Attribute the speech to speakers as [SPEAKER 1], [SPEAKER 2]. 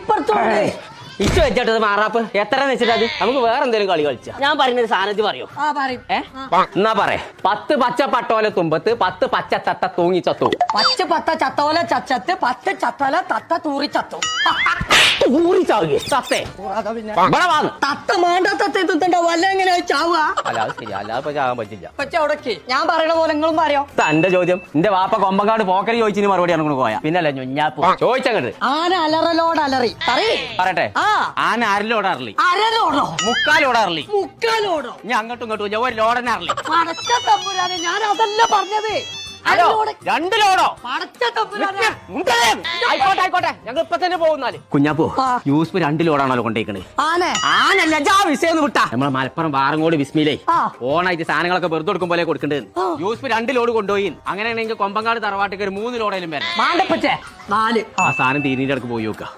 [SPEAKER 1] ഇപ്പുറത്തോടെ
[SPEAKER 2] ഇച്ചു വെച്ചിട്ടത് മാറാപ്പ് എത്ര വെച്ചിട്ട് അത് നമുക്ക് വേറെ എന്തെങ്കിലും കളി കളിച്ച ഞാൻ പറയുന്നത് സാധനത്തിൽ പറയോ എന്നാ പറയേ 10 പച്ച പട്ടോല തുമ്പത്ത് 10 പച്ച തത്ത തൂങ്ങി ചത്തു.
[SPEAKER 1] പച്ച പത്ത ചത്തോല ചച്ചത്ത് 10 ചത്തോല തത്ത തൂറി ചത്തു.
[SPEAKER 2] തൂറി ചാവുകയെ ചത്തേ
[SPEAKER 1] തത്ത മാണ്ട തത്ത എത്തുന്നുണ്ടോ വല്ല എങ്ങനെയാ ചാവുക?
[SPEAKER 2] അല്ലാതെ ശരി അല്ലാതെ ഇപ്പൊ ചാകാൻ പറ്റില്ല.
[SPEAKER 1] പക്ഷെ അവിടേക്ക് ഞാൻ പറയണ പോലെ നിങ്ങളും പറയോ?
[SPEAKER 2] എന്റെ ചോദ്യം എന്റെ വാപ്പ കൊമ്പങ്കാട് പോക്കരി ചോദിച്ചിന് മറുപടി ആണ് പോയാ പിന്നല്ല ഞൊഞ്ഞാപ്പ് ചോദിച്ചങ്ങട്ട്
[SPEAKER 1] ആന അലറലോട് അലറി
[SPEAKER 2] പറയട്ടെ. ആന അരലോടാറില്ല
[SPEAKER 1] അരലോടോ
[SPEAKER 2] മുക്കാലോടാറില്ല
[SPEAKER 1] മുക്കാലോടോ
[SPEAKER 2] ഞാൻ അങ്ങോട്ടും ഇങ്ങോട്ടും ഒരു ലോഡനെ അറിയില്ല.
[SPEAKER 1] പടച്ച തമ്പുരാനെ ഞാൻ അതല്ല പറഞ്ഞത്.
[SPEAKER 2] ഹലോ 2 ലോഡോ
[SPEAKER 1] പടച്ച തമ്പുരാനെ
[SPEAKER 2] ആയിക്കോട്ടെ ആയിക്കോട്ടെ ഞങ്ങൾ ഇപ്പൊ തന്നെ പോകുന്നാല് കുഞ്ഞാപ്പോ ന്യൂസ് 2 ലോഡാണല്ലോ കൊണ്ടേക്കണേ. ആനല്ല വിഷയം വിട്ടാ നമ്മളെ മലപ്പുറം വാറങ്ങോട് വിസ്മിയിലേ ഓണായിട്ട് സാധനങ്ങളൊക്കെ വെറുതെ കൊടുക്കും പോലെ കൊടുക്കേണ്ടത് ന്യൂസ് 2 ലോഡ് കൊണ്ടുപോയി. അങ്ങനെയാണെങ്കിൽ കൊമ്പങ്കാട് തറവാട്ടിക്ക് ഒരു 3 ലോഡേലും വരണം.
[SPEAKER 1] ആ സാധനം
[SPEAKER 2] തീരീന്റെ അടുക്ക് പോയി നോക്കാം.